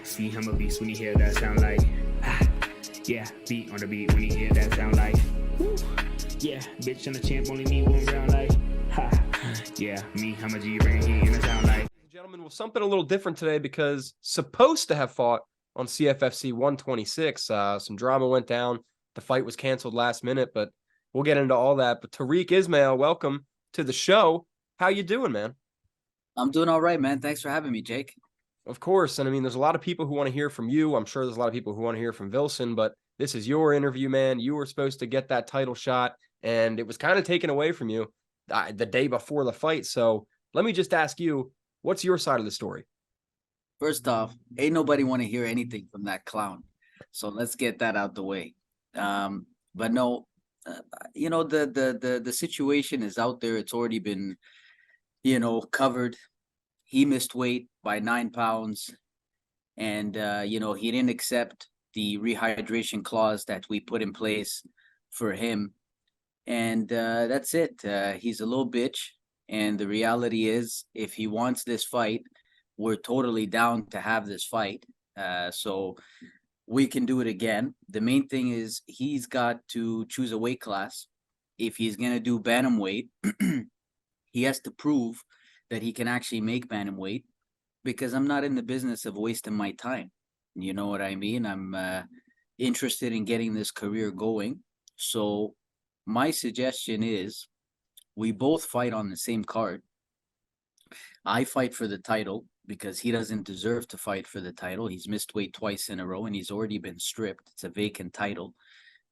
See him a beast when you hear that sound like yeah, beat on the beat when you hear that sound like woo. Yeah, bitch and the champ only need one round like yeah, me, I'm a G-Ring, he in the sound like. Gentlemen, well, something a little different today because supposed to have fought on CFFC 126. Some drama went down. The fight was canceled last minute, but we'll get into all that. But Tariq Ismail, welcome to the show. How you doing, man? I'm doing all right, man. Thanks for having me, Jake. Of course. And I mean, there's a lot of people who want to hear from you. I'm sure there's a lot of people who want to hear from Vilson, but this is your interview, man. You were supposed to get that title shot, and it was kind of taken away from you the day before the fight. So let me just ask you, what's your side of the story? First off, ain't nobody want to hear anything from that clown. So let's get that out the way. But no, the situation is out there. It's already been, covered. He missed weight by 9 pounds. And, he didn't accept the rehydration clause that we put in place for him. And that's it. He's a little bitch. And the reality is, if he wants this fight, we're totally down to have this fight. So we can do it again. The main thing is he's got to choose a weight class. If he's going to do bantamweight, he has to prove that he can actually make bantamweight, because I'm not in the business of wasting my time. You know what I mean? I'm interested in getting this career going. So my suggestion is we both fight on the same card. I fight for the title because he doesn't deserve to fight for the title. He's missed weight twice in a row and he's already been stripped. It's a vacant title.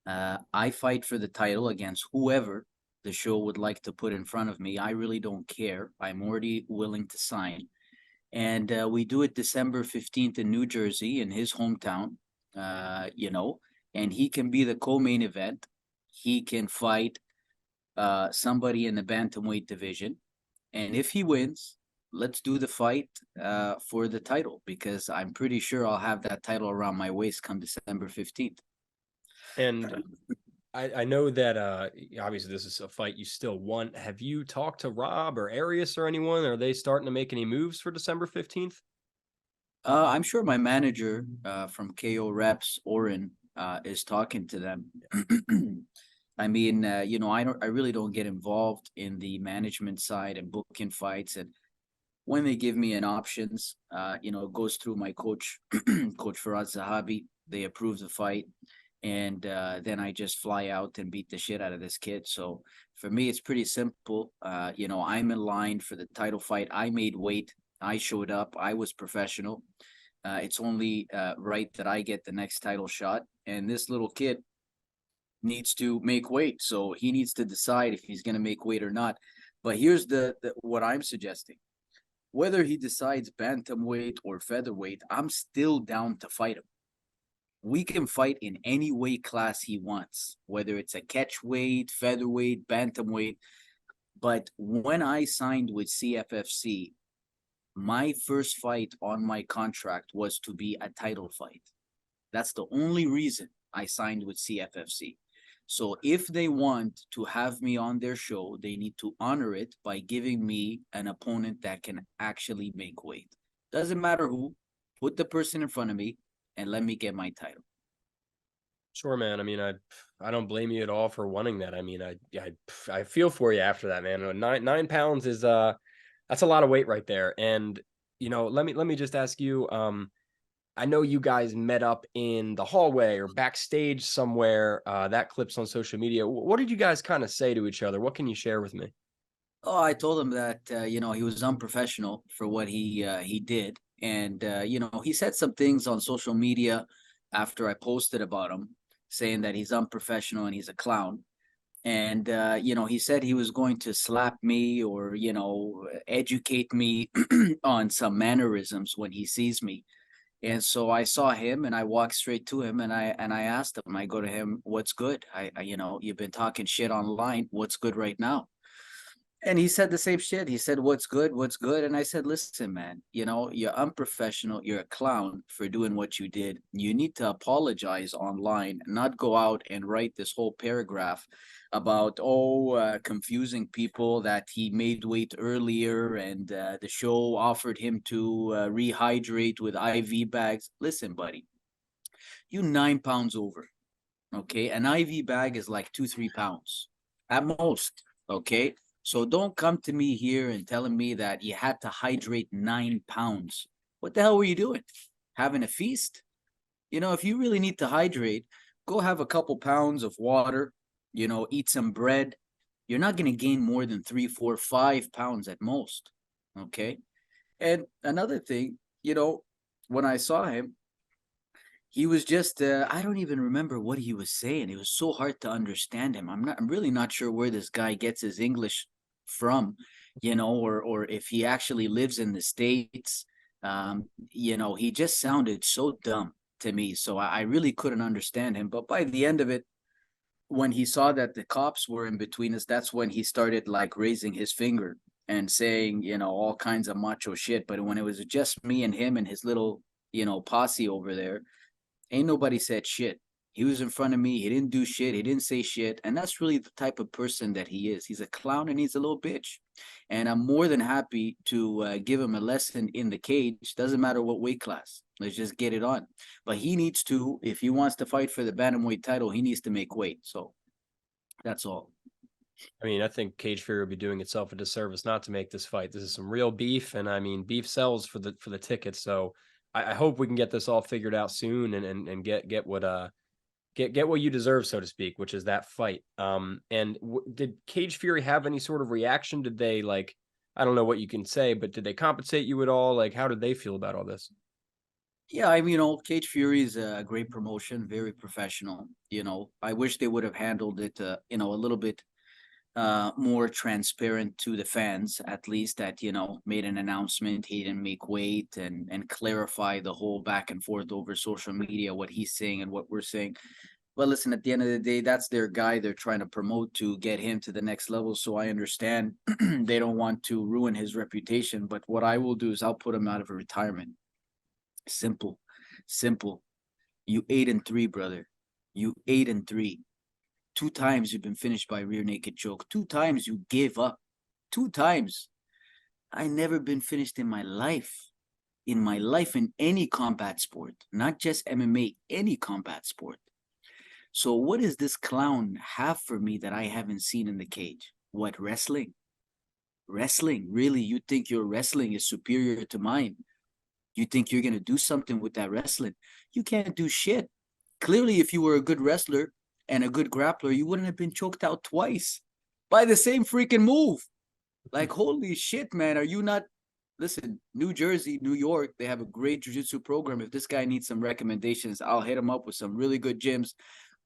I fight for the title against whoever the show would like to put in front of me. I really don't care. I'm already willing to sign. And we do it December 15th in New Jersey, in his hometown, and he can be the co-main event. He can fight somebody in the bantamweight division. And if he wins, let's do the fight for the title, because I'm pretty sure I'll have that title around my waist come December 15th. And I know that obviously this is a fight you still want. Have you talked to Rob or Arias or anyone? Are they starting to make any moves for December 15th? I'm sure my manager from KO Reps, Oren, is talking to them. I mean, I really don't get involved in the management side and booking fights. And when they give me an options, it goes through my coach, Coach Faraz Zahabi. They approve the fight. And then I just fly out and beat the shit out of this kid. So for me, it's pretty simple. I'm in line for the title fight. I made weight. I showed up. I was professional. It's only right that I get the next title shot. And this little kid needs to make weight. So he needs to decide if he's going to make weight or not. But here's what I'm suggesting. Whether he decides bantamweight or featherweight, I'm still down to fight him. We can fight in any weight class he wants, whether it's a catch weight, featherweight, bantamweight. But when I signed with CFFC, my first fight on my contract was to be a title fight. That's the only reason I signed with CFFC. So if they want to have me on their show, they need to honor it by giving me an opponent that can actually make weight. Doesn't matter who, put the person in front of me and let me get my title. Sure, man. I mean, I don't blame you at all for wanting that. I mean, I feel for you after that, man. 9 pounds is that's a lot of weight right there. And let me just ask you. I know you guys met up in the hallway or backstage somewhere. That clip's on social media. What did you guys kind of say to each other? What can you share with me? Oh, I told him that he was unprofessional for what he did. And, he said some things on social media after I posted about him, saying that he's unprofessional and he's a clown. And, he said he was going to slap me or, educate me on some mannerisms when he sees me. And so I saw him and I walked straight to him and I asked him, I go to him, what's good? You've been talking shit online. What's good right now? And he said the same shit. He said, "What's good? What's good?" And I said, "Listen, man, you know, you're unprofessional. You're a clown for doing what you did. You need to apologize online, not go out and write this whole paragraph about, confusing people that he made weight earlier and the show offered him to rehydrate with IV bags. Listen, buddy, you 9 pounds over. Okay. An IV bag is like 2, 3 pounds at most. Okay. So don't come to me here and telling me that you had to hydrate 9 pounds. What the hell were you doing? Having a feast? You know, if you really need to hydrate, go have a couple pounds of water, you know, eat some bread. You're not going to gain more than 3, 4, 5 pounds at most. Okay. And another thing, you know, when I saw him, he was just I don't even remember what he was saying. It was so hard to understand him. I'm really not sure where this guy gets his English from, you know, or if he actually lives in the States. You know, he just sounded so dumb to me. So I really couldn't understand him. But by the end of it, when he saw that the cops were in between us, that's when he started like raising his finger and saying, you know, all kinds of macho shit. But when it was just me and him and his little, you know, posse over there, ain't nobody said shit. He was in front of me. He didn't do shit. He didn't say shit. And that's really the type of person that he is. He's a clown and he's a little bitch. And I'm more than happy to give him a lesson in the cage. Doesn't matter what weight class. Let's just get it on. But he needs to, if he wants to fight for the bantamweight title, he needs to make weight. So that's all. I mean, I think Cage Fury would be doing itself a disservice not to make this fight. This is some real beef, and I mean, beef sells for the tickets. So I hope we can get this all figured out soon and get what you deserve, so to speak, which is that fight. And did Cage Fury have any sort of reaction? Did they like, I don't know what you can say, but did they compensate you at all? Like, how did they feel about all this? Yeah, I mean, you know, Cage Fury is a great promotion, very professional. You know, I wish they would have handled it, you know, a little bit more transparent to the fans, at least that, you know, made an announcement. He didn't make weight and clarify the whole back and forth over social media, what he's saying and what we're saying. But listen, at the end of the day, that's their guy they're trying to promote to get him to the next level. So I understand they don't want to ruin his reputation. But what I will do is I'll put him out of a retirement. Simple, simple. You 8-3, brother. You 8-3. 2 times you've been finished by rear naked choke. 2 times you gave up. 2 times. I never been finished in my life. In my life, in any combat sport, not just MMA, any combat sport. So what does this clown have for me that I haven't seen in the cage? What, wrestling? Wrestling? Really? You think your wrestling is superior to mine? You think you're going to do something with that wrestling? You can't do shit. Clearly, if you were a good wrestler and a good grappler, you wouldn't have been choked out twice by the same freaking move. Like, holy shit, man. Are you not? Listen, New Jersey, New York, they have a great jiu-jitsu program. If this guy needs some recommendations, I'll hit him up with some really good gyms.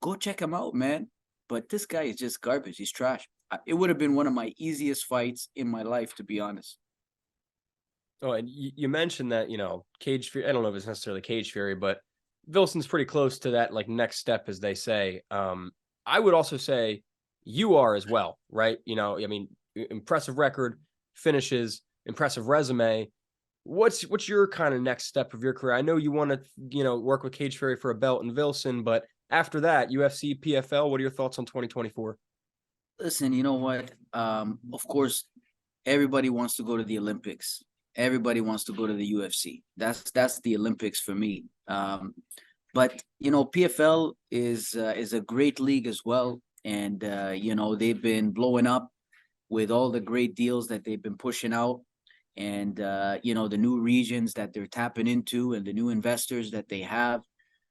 Go check him out, man. But this guy is just garbage. He's trash. It would have been one of my easiest fights in my life, to be honest. Oh, and you mentioned that, you know, Cage Fury, I don't know if it's necessarily Cage Fury, but Vilson's pretty close to that, like, next step, as they say. I would also say you are as well, right? You know, I mean, impressive record, finishes, impressive resume. What's your kind of next step of your career? I know you want to, you know, work with Cage Fury for a belt in Vilson, but after that, UFC, PFL, what are your thoughts on 2024? Listen, you know what? Of course, everybody wants to go to the Olympics. Everybody wants to go to the UFC. That's the Olympics for me. But you know, PFL is a great league as well, and you know, they've been blowing up with all the great deals that they've been pushing out, and you know, the new regions that they're tapping into, and the new investors that they have.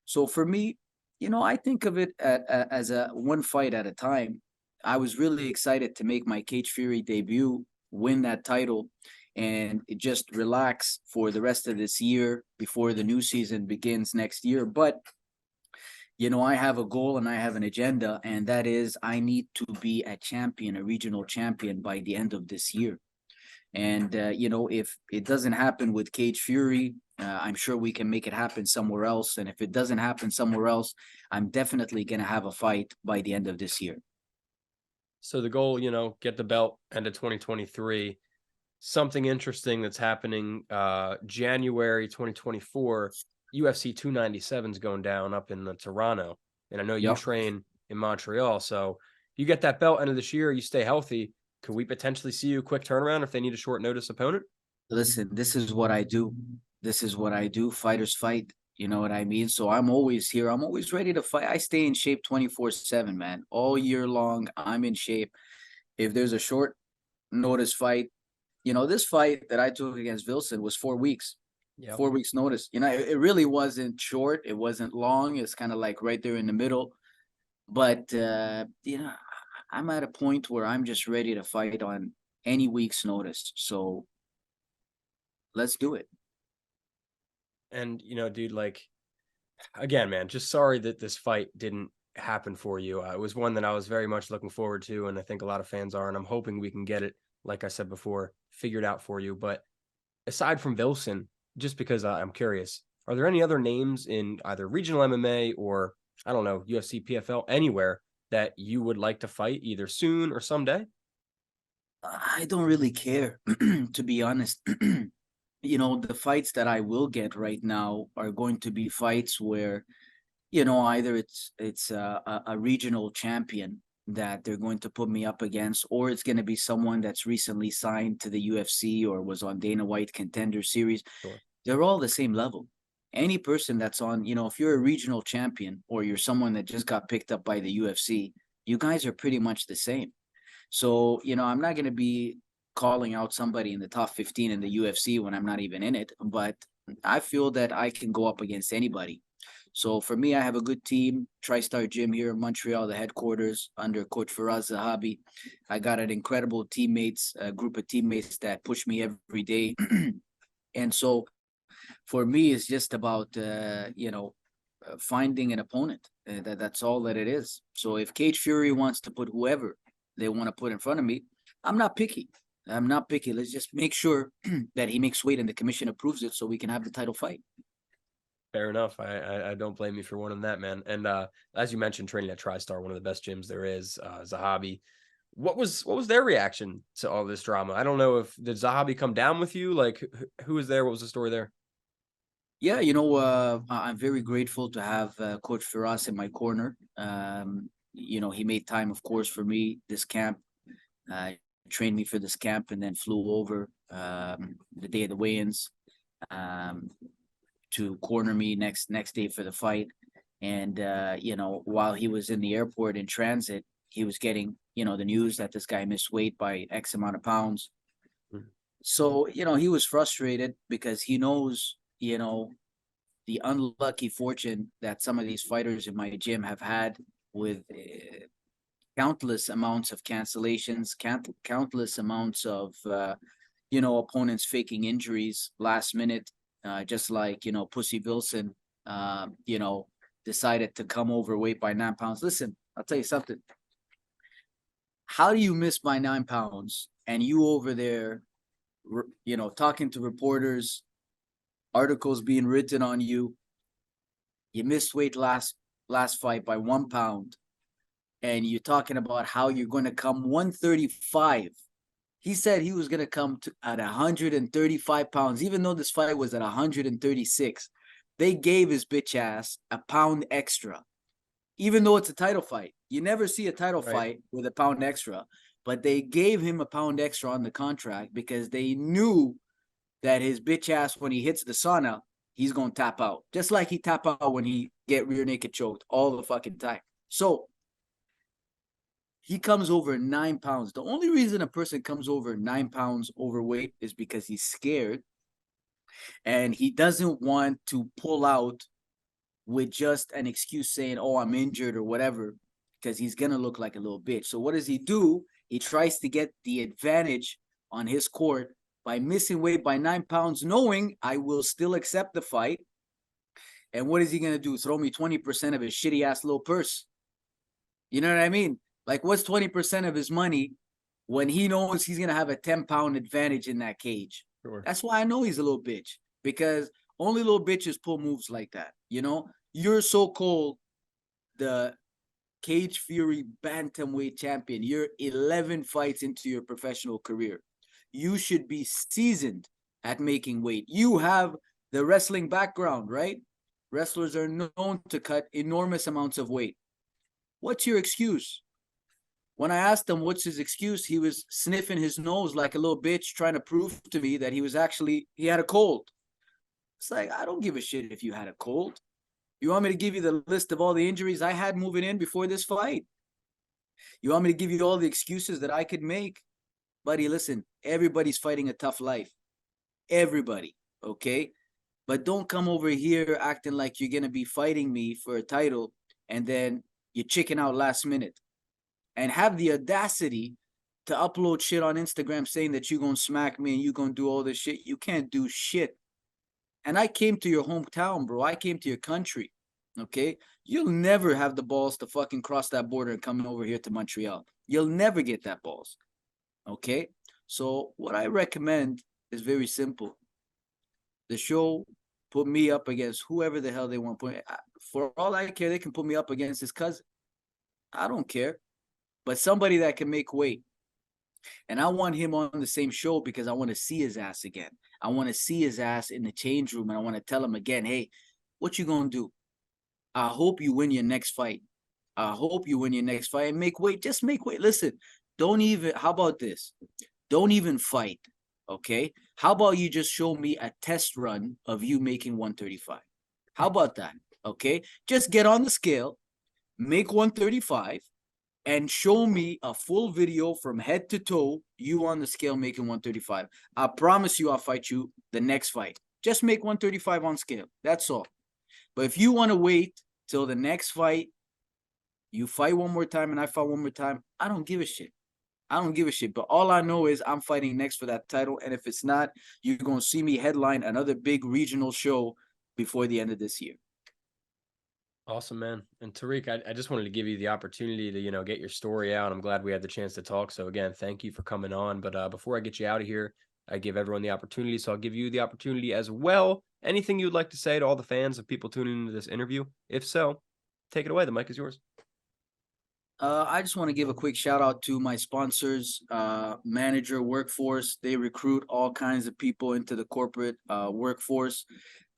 So for me, you know, I think of it as a one fight at a time. I was really excited to make my Cage Fury debut, win that title, and just relax for the rest of this year before the new season begins next year. But you know, I have a goal and I have an agenda, and that is I need to be a champion, a regional champion, by the end of this year. And you know, if it doesn't happen with Cage Fury, I'm sure we can make it happen somewhere else. And if it doesn't happen somewhere else, I'm definitely going to have a fight by the end of this year. So the goal, you know, get the belt end of 2023. Something interesting that's happening January 2024, UFC 297 is going down up in Toronto. And I know you Yep. train in Montreal. So you get that belt end of this year, you stay healthy. Could we potentially see you a quick turnaround if they need a short notice opponent? Listen, this is what I do. This is what I do. Fighters fight. You know what I mean? So I'm always here. I'm always ready to fight. I stay in shape 24/7, man. All year long, I'm in shape. If there's a short notice fight, you know, this fight that I took against Vilson was 4 weeks. Yeah. 4 weeks notice. You know, it really wasn't short. It wasn't long. It's kind of like right there in the middle. But you know, I'm at a point where I'm just ready to fight on any week's notice. So let's do it. And, you know, dude, like, again, man, just sorry that this fight didn't happen for you. It was one that I was very much looking forward to, and I think a lot of fans are, and I'm hoping we can get it, like I said before, figured out for you. But aside from Vilson, just because I'm curious, are there any other names in either regional MMA or, I don't know, UFC, PFL, anywhere that you would like to fight either soon or someday? I don't really care, to be honest. You know, the fights that I will get right now are going to be fights where, you know, either it's a regional champion that they're going to put me up against, or it's going to be someone that's recently signed to the UFC or was on Dana White Contender Series. Sure. They're all the same level. Any person that's on, you know, if you're a regional champion or you're someone that just got picked up by the UFC, you guys are pretty much the same. So, you know, I'm not going to be calling out somebody in the top 15 in the UFC when I'm not even in it, but I feel that I can go up against anybody. So for me, I have a good team, Tristar Gym here in Montreal, the headquarters under Coach Faraz Zahabi. I got an incredible teammates, a group of teammates that push me every day. And so for me, it's just about, you know, finding an opponent. That's all that it is. So if Cage Fury wants to put whoever they want to put in front of me, I'm not picky. I'm not picky. Let's just make sure that he makes weight and the commission approves it so we can have the title fight. Fair enough. I don't blame you for wanting that, man. And as you mentioned, training at TriStar, one of the best gyms there is, Zahabi. What was their reaction to all this drama? I don't know if did Zahabi come down with you? Like, who was there? What was the story there? Yeah, you know, I'm very grateful to have Coach Firas in my corner. You know, he made time, of course, for me this camp. Trained me for this camp and then flew over the day of the weigh-ins to corner me next day for the fight. And you know, while he was in the airport in transit, he was getting, you know, the news that this guy missed weight by X amount of pounds. So, you know, he was frustrated because he knows, you know, the unlucky fortune that some of these fighters in my gym have had with countless amounts of cancellations, countless amounts of, you know, opponents faking injuries last minute, just like, you know, Pussy Vilson, you know, decided to come overweight by 9 pounds. Listen, I'll tell you something. How do you miss by 9 pounds and you over there, you know, talking to reporters, articles being written on you, you missed weight last fight by 1 pound, and you're talking about how you're going to come 135. He said he was going to come at 135 pounds, even though this fight was at 136. They gave his bitch ass a pound extra, even though it's a title fight. You never see a title fight with a pound extra, but they gave him a pound extra on the contract because they knew that his bitch ass, when he hits the sauna, he's going to tap out. Just like he tap out when he get rear naked choked all the fucking time. So he comes over 9 pounds. The only reason a person comes over 9 pounds overweight is because he's scared and he doesn't want to pull out with just an excuse saying, oh, I'm injured or whatever, because he's going to look like a little bitch. So what does he do? He tries to get the advantage on his court by missing weight by 9 pounds, knowing I will still accept the fight. And what is he going to do? Throw me 20% of his shitty ass little purse. You know what I mean? Like, what's 20% of his money when he knows he's going to have a 10-pound advantage in that cage? Sure. That's why I know he's a little bitch, because only little bitches pull moves like that. You know, you're so cold, the Cage Fury bantamweight champion. You're 11 fights into your professional career. You should be seasoned at making weight. You have the wrestling background, right? Wrestlers are known to cut enormous amounts of weight. What's your excuse? When I asked him what's his excuse, he was sniffing his nose like a little bitch, trying to prove to me that he had a cold. It's like, I don't give a shit if you had a cold. You want me to give you the list of all the injuries I had moving in before this fight? You want me to give you all the excuses that I could make? Buddy, listen, everybody's fighting a tough life. Everybody, okay? But don't come over here acting like you're going to be fighting me for a title and then you chicken out last minute. And have the audacity to upload shit on Instagram saying that you're going to smack me and you're going to do all this shit. You can't do shit. And I came to your hometown, bro. I came to your country, okay? You'll never have the balls to fucking cross that border and come over here to Montreal. You'll never get that balls, okay? So what I recommend is very simple. The show put me up against whoever the hell they want to put. For all I care, they can put me up against his cousin. I don't care. But somebody that can make weight. And I want him on the same show because I want to see his ass again. I want to see his ass in the change room, and I want to tell him again, hey, what you going to do? I hope you win your next fight. I hope you win your next fight and make weight. Just make weight. Listen, how about this? Don't even fight, okay? How about you just show me a test run of you making 135? How about that, okay? Just get on the scale, make 135, and show me a full video from head to toe, you on the scale making 135. I promise you I'll fight you the next fight. Just make 135 on scale. That's all. But if you want to wait till the next fight, you fight one more time and I fight one more time, I don't give a shit. I don't give a shit. But all I know is I'm fighting next for that title. And if it's not, you're going to see me headline another big regional show before the end of this year. Awesome, man. And Tariq, I just wanted to give you the opportunity to, get your story out. I'm glad we had the chance to talk. So again, thank you for coming on. But before I get you out of here, I give everyone the opportunity. So I'll give you the opportunity as well. Anything you'd like to say to all the fans of people tuning into this interview? If so, take it away. The mic is yours. I just want to give a quick shout out to my sponsors, manager workforce. They recruit all kinds of people into the corporate workforce.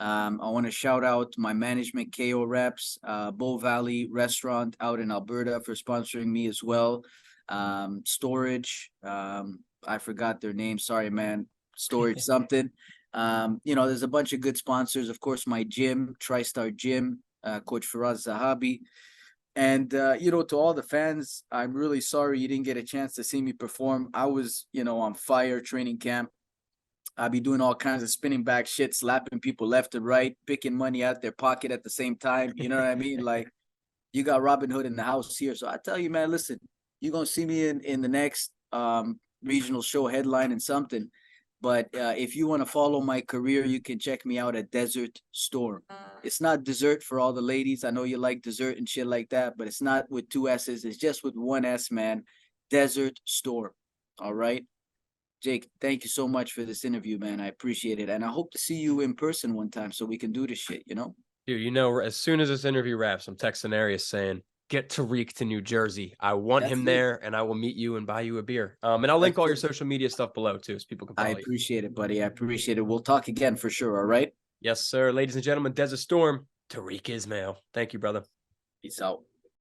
I want to shout out my management KO reps, Bow Valley Restaurant out in Alberta for sponsoring me as well. Storage, I forgot their name. Sorry, man. Storage something. There's a bunch of good sponsors. Of course, my gym, Tristar Gym, Coach Firaz Zahabi. And, to all the fans, I'm really sorry you didn't get a chance to see me perform. I was, on fire training camp. I'll be doing all kinds of spinning back shit, slapping people left and right, picking money out their pocket at the same time. You know what I mean? Like, you got Robin Hood in the house here. So I tell you, man, listen, you're going to see me in the next regional show headline and something. But if you want to follow my career, you can check me out at Desert Storm. It's not dessert for all the ladies. I know you like dessert and shit like that, but it's not with 2 S's. It's just with 1 S, man. Desert Storm. All right? Jake, thank you so much for this interview, man. I appreciate it. And I hope to see you in person one time so we can do this shit, Dude, as soon as this interview wraps, I'm texting Arias saying, get Tariq to New Jersey. I want him there, and I will meet you and buy you a beer. And I'll link all your social media stuff below, too, so people can follow you. I appreciate it, buddy. I appreciate it. We'll talk again for sure, all right? Yes, sir. Ladies and gentlemen, Desert Storm, Tariq Ismail. Thank you, brother. Peace out.